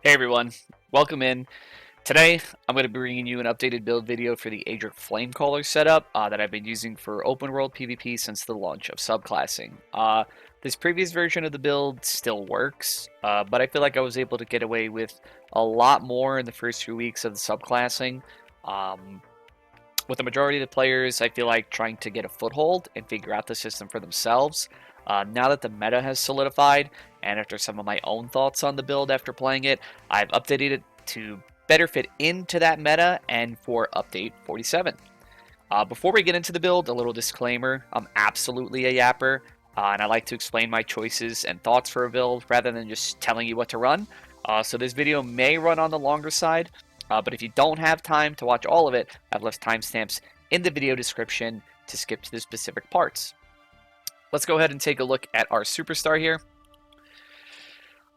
Hey everyone, welcome in. Today, I'm going to be bringing you an updated build video for the Aedric Flamecaller setup that I've been using for open world PvP since the launch of subclassing. This previous version of the build still works, but I feel like I was able to get away with a lot more in the first few weeks of the subclassing. With the majority of the players, I feel like trying to get a foothold and figure out the system for themselves. Now that the meta has solidified, and after some of my own thoughts on the build after playing it, I've updated it to better fit into that meta and for update 47. Before we get into the build, a little disclaimer, I'm absolutely a yapper, and I like to explain my choices and thoughts for a build rather than just telling you what to run. So this video may run on the longer side, but if you don't have time to watch all of it, I've left timestamps in the video description to skip to the specific parts. Let's go ahead and take a look at our superstar here.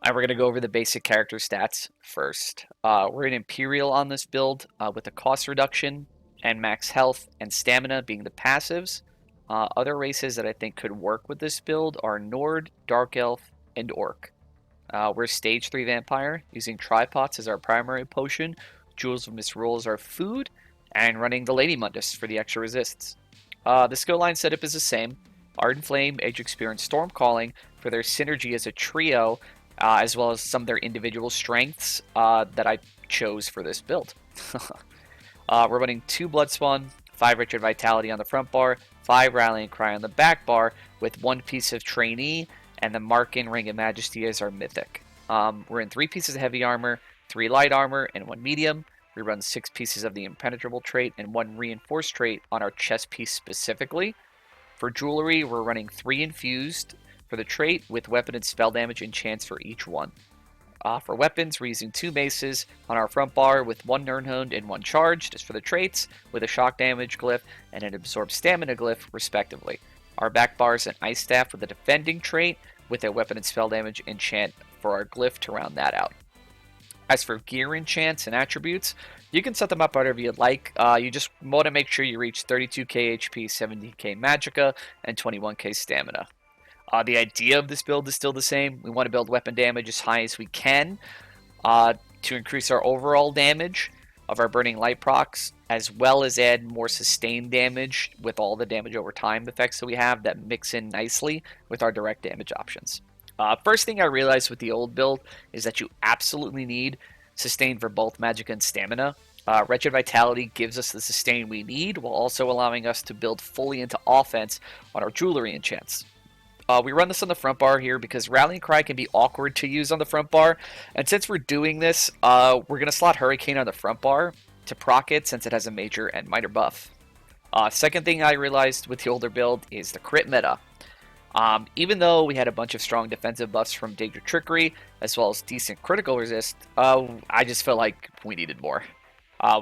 And we're going to go over the basic character stats first. We're an Imperial on this build with a cost reduction and max health and stamina being the passives. Other races that I think could work with this build are Nord, Dark Elf, and Orc. We're stage 3 vampire using tripods as our primary potion, Jewels of Misrule as our food, and running the Lady Mundus for the extra resists. The skill line setup is the same. Ardent Flame, Aedric Spear, and Storm Calling for their synergy as a trio, as well as some of their individual strengths that I chose for this build. We're running 2 Blood Spawn, 5 Wretched Vitality on the front bar, 5 Rallying Cry on the back bar, with 1 piece of Trainee, and the Markyn Ring of Majesty as our Mythic. We're in 3 pieces of Heavy Armor, 3 Light Armor, and 1 Medium. We run 6 pieces of the Impenetrable trait and 1 Reinforced trait on our chest piece specifically. For Jewelry, we're running 3 Infused for the trait with weapon and spell damage enchants for each one. For weapons, we're using 2 Maces on our front bar with 1 Nirnhund and 1 Charge, just for the traits, with a shock damage glyph and an absorb stamina glyph, respectively. Our back bar is an Ice Staff with a defending trait with a weapon and spell damage enchant for our glyph to round that out. As for gear enchants and attributes, you can set them up however you'd like. You just want to make sure you reach 32k HP, 70k Magicka, and 21k Stamina. The idea of this build is still the same. We want to build weapon damage as high as we can to increase our overall damage of our Burning Light procs, as well as add more sustained damage with all the damage over time effects that we have that mix in nicely with our direct damage options. First thing I realized with the old build is that you absolutely need sustain for both Magicka and Stamina. Wretched Vitality gives us the sustain we need while also allowing us to build fully into offense on our Jewelry enchants. We run this on the front bar here because Rallying Cry can be awkward to use on the front bar, and since we're doing this, we're going to slot Hurricane on the front bar to proc it since it has a major and minor buff. Second thing I realized with the older build is the crit meta. Even though we had a bunch of strong defensive buffs from Daedric Trickery, as well as decent critical resist, I just felt like we needed more.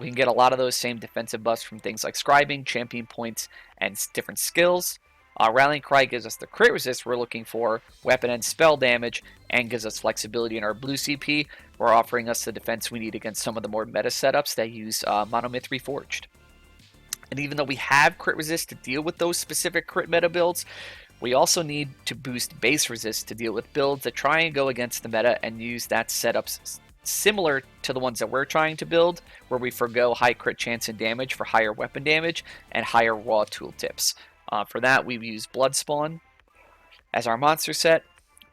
We can get a lot of those same defensive buffs from things like Scribing, Champion Points, and different skills. Rallying Cry gives us the crit resist we're looking for, weapon and spell damage, and gives us flexibility in our blue CP, while offering us the defense we need against some of the more meta setups that use Monomyth Reforged. And even though we have crit resist to deal with those specific crit meta builds, we also need to boost base resist to deal with builds that try and go against the meta and use that setups similar to the ones that we're trying to build, where we forgo high crit chance and damage for higher weapon damage and higher raw tooltips. For that, we use Bloodspawn as our monster set,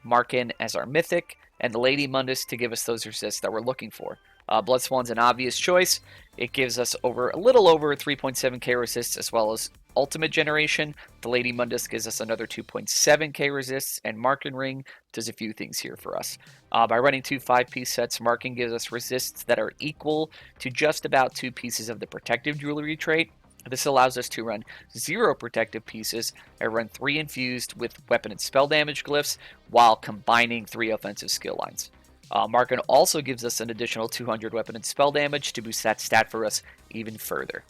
Markyn as our Mythic, and the Lady Mundus to give us those resists that we're looking for. Bloodspawn's an obvious choice. It gives us a little over 3.7k resists as well as ultimate generation. The Lady Mundus gives us another 2.7k resists, and Markyn Ring does a few things here for us. By running 2 5-piece sets, Markyn gives us resists that are equal to just about 2 pieces of the protective jewelry trait. This allows us to run 0 protective pieces and run 3 infused with weapon and spell damage glyphs while combining 3 offensive skill lines. Markyn also gives us an additional 200 weapon and spell damage to boost that stat for us even further.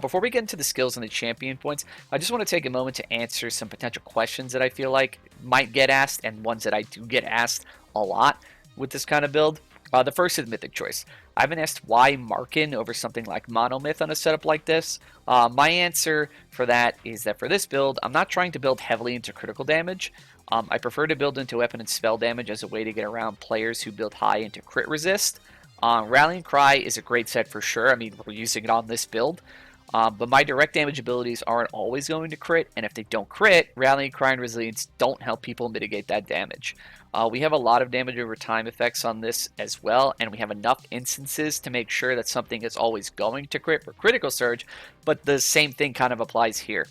Before we get into the skills and the champion points, I just want to take a moment to answer some potential questions that I feel like might get asked and ones that I do get asked a lot with this kind of build. The first is Mythic choice. I've been asked why Markyn over something like Monomyth on a setup like this. My answer for that is that for this build, I'm not trying to build heavily into critical damage. I prefer to build into weapon and spell damage as a way to get around players who build high into crit resist. Rallying Cry is a great set for sure. I mean, we're using it on this build. But my direct damage abilities aren't always going to crit, and if they don't crit, Rallying Cry and Resilience don't help people mitigate that damage. We have a lot of damage over time effects on this as well, and we have enough instances to make sure that something is always going to crit for Critical Surge, but the same thing kind of applies here.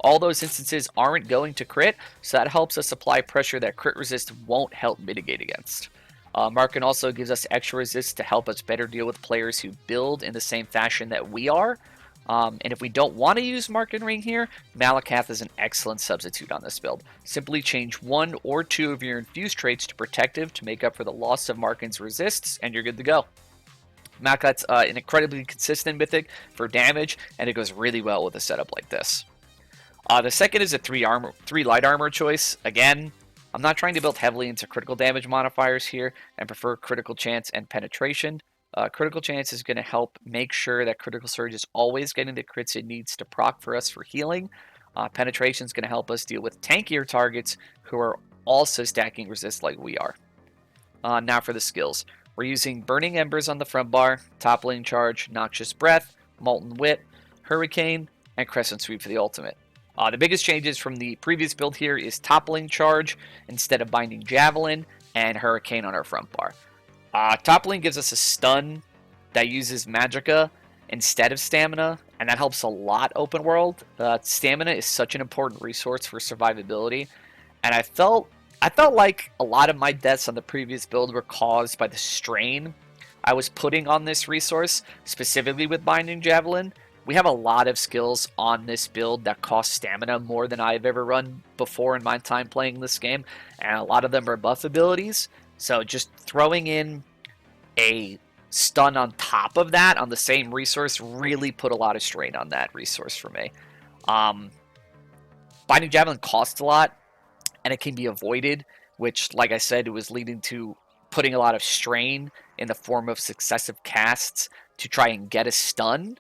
All those instances aren't going to crit, so that helps us apply pressure that crit resist won't help mitigate against. Markyn also gives us extra resist to help us better deal with players who build in the same fashion that we are. And if we don't want to use Markyn Ring here, Malakath is an excellent substitute on this build. Simply change one or two of your infused traits to protective to make up for the loss of Markyn's resists, and you're good to go. Malakath's an incredibly consistent mythic for damage, and it goes really well with a setup like this. The second is a 3 light armor choice. Again, I'm not trying to build heavily into critical damage modifiers here and prefer critical chance and penetration. Critical chance is going to help make sure that Critical Surge is always getting the crits it needs to proc for us for healing. Penetration is going to help us deal with tankier targets who are also stacking resist like we are. Now for the skills. We're using Burning Embers on the front bar, Toppling Charge, Noxious Breath, Molten Whip, Hurricane, and Crescent Sweep for the ultimate. The biggest changes from the previous build here is Toppling Charge instead of Binding Javelin, and Hurricane on our front bar. Toppling gives us a stun that uses Magicka instead of Stamina, and that helps a lot open world. Stamina is such an important resource for survivability, and I felt like a lot of my deaths on the previous build were caused by the strain I was putting on this resource, specifically with Binding Javelin. We have a lot of skills on this build that cost stamina more than I've ever run before in my time playing this game, and a lot of them are buff abilities. So just throwing in a stun on top of that on the same resource really put a lot of strain on that resource for me. Binding Javelin costs a lot, and it can be avoided, which, like I said, it was leading to putting a lot of strain in the form of successive casts to try and get a stun.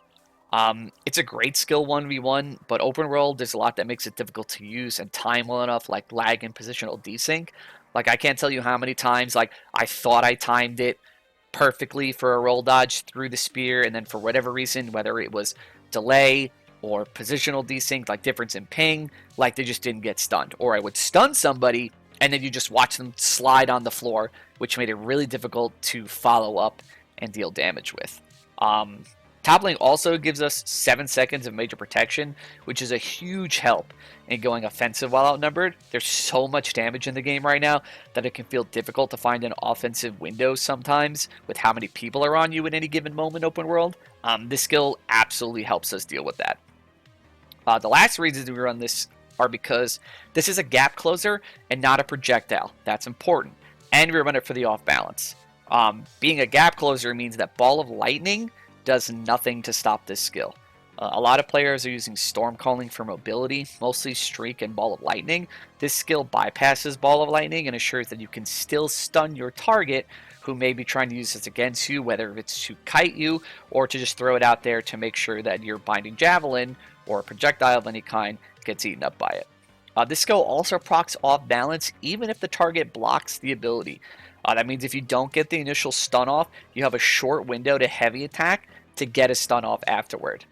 It's a great skill 1v1, but open world, there's a lot that makes it difficult to use and time well enough, like lag and positional desync. Like, I can't tell you how many times, like, I thought I timed it perfectly for a roll dodge through the spear, and then for whatever reason, whether it was delay or positional desync, like difference in ping, like they just didn't get stunned. Or I would stun somebody, and then you just watch them slide on the floor, which made it really difficult to follow up and deal damage with. Toppling also gives us 7 seconds of major protection, which is a huge help in going offensive while outnumbered. There's so much damage in the game right now that it can feel difficult to find an offensive window sometimes with how many people are on you at any given moment open world. This skill absolutely helps us deal with that. The last reasons we run this are because this is a gap closer and not a projectile. That's important. And we run it for the off balance. Being a gap closer means that Ball of Lightning does nothing to stop this skill. A lot of players are using Storm Calling for mobility, mostly Streak and Ball of Lightning. This skill bypasses Ball of Lightning and assures that you can still stun your target who may be trying to use this against you, whether it's to kite you or to just throw it out there to make sure that your Binding Javelin or a projectile of any kind gets eaten up by it. This skill also procs off balance even if the target blocks the ability. That means if you don't get the initial stun off, you have a short window to heavy attack to get a stun off afterward.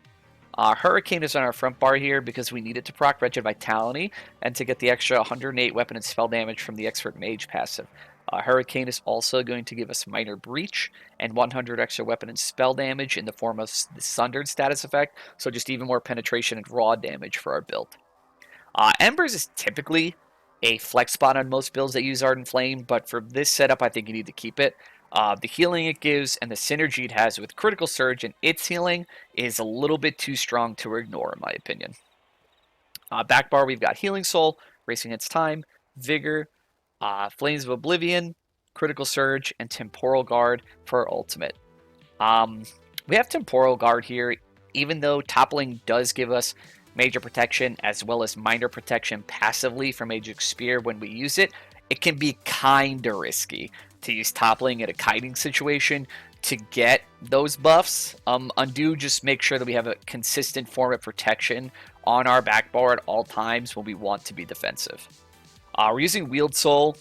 Hurricane is on our front bar here because we need it to proc Wretched Vitality and to get the extra 108 weapon and spell damage from the Expert Mage passive. Hurricane is also going to give us Minor Breach and 100 extra weapon and spell damage in the form of the Sundered status effect, so just even more penetration and raw damage for our build. Embers is typically a flex spot on most builds that use Ardent Flame, but for this setup I think you need to keep it. The healing it gives and the synergy it has with Critical Surge and its healing is a little bit too strong to ignore in my opinion. Back bar we've got Healing Soul, Racing Its Time, Vigor, Flames of Oblivion, Critical Surge, and Temporal Guard for our ultimate. We have Temporal Guard here, even though Toppling does give us major protection as well as minor protection passively from Aedric Spear when we use it. It can be kinda risky to use toppling in a kiting situation to get those buffs. Undo, just make sure that we have a consistent form of protection on our back bar at all times when we want to be defensive. We're using Wield Soul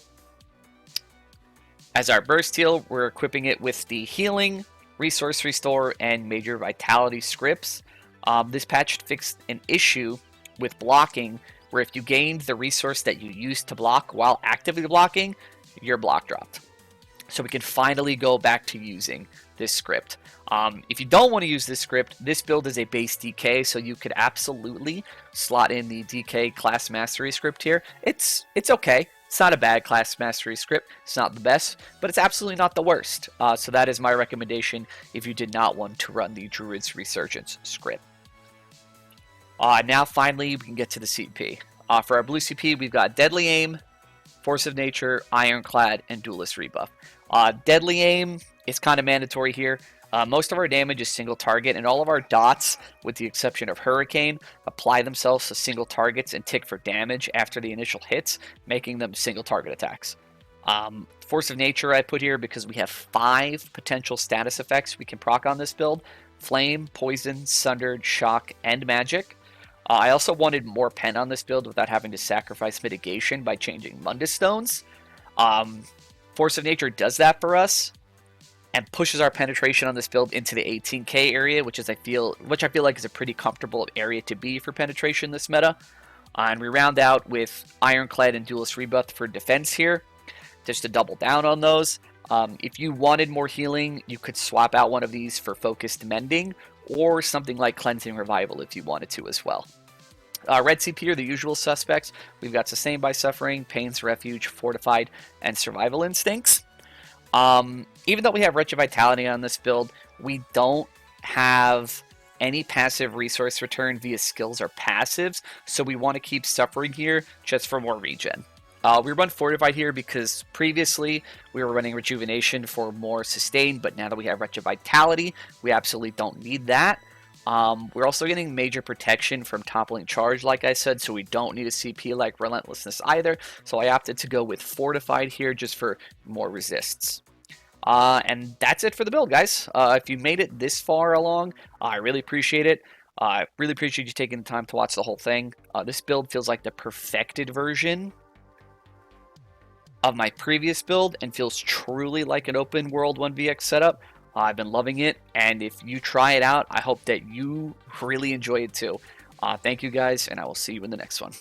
as our burst heal. We're equipping it with the healing, resource restore, and major vitality scripts. This patch fixed an issue with blocking where if you gained the resource that you used to block while actively blocking, your block dropped. So we can finally go back to using this script. If you don't want to use this script, this build is a base DK, so you could absolutely slot in the DK class mastery script here. It's okay. It's not a bad class mastery script. It's not the best, but it's absolutely not the worst. So that is my recommendation if you did not want to run the Druid's Resurgence script. Now finally we can get to the CP. For our blue CP, we've got Deadly Aim, Force of Nature, Ironclad, and Duelist Rebuff. Deadly Aim is kind of mandatory here. Most of our damage is single target, and all of our dots, with the exception of Hurricane, apply themselves to single targets and tick for damage after the initial hits, making them single target attacks. Force of Nature I put here because we have 5 potential status effects we can proc on this build: Flame, Poison, Sundered, Shock, and Magic. I also wanted more pen on this build without having to sacrifice mitigation by changing Mundus stones. Force of Nature does that for us and pushes our penetration on this build into the 18k area, which I feel like is a pretty comfortable area to be for penetration in this meta. And we round out with Ironclad and Duelist Rebuff for defense here, just to double down on those. If you wanted more healing, you could swap out one of these for Focused Mending, or something like Cleansing Revival if you wanted to as well. Red CP are the usual suspects. We've got Sustained by Suffering, Pain's Refuge, Fortified, and Survival Instincts. Even though we have Wretched Vitality on this build, we don't have any passive resource return via skills or passives, so we want to keep Suffering here just for more regen. We run Fortified here because previously we were running Rejuvenation for more sustain, but now that we have Wretched Vitality, we absolutely don't need that. We're also getting major protection from Toppling Charge, like I said, so we don't need a CP like Relentlessness either, so I opted to go with Fortified here just for more resists. And that's it for the build, guys. If you made it this far along, I really appreciate it. I really appreciate you taking the time to watch the whole thing. This build feels like the perfected version of my previous build and feels truly like an open world 1vx setup. I've been loving it, and if you try it out, I hope that you really enjoy it too. Thank you guys, and I will see you in the next one.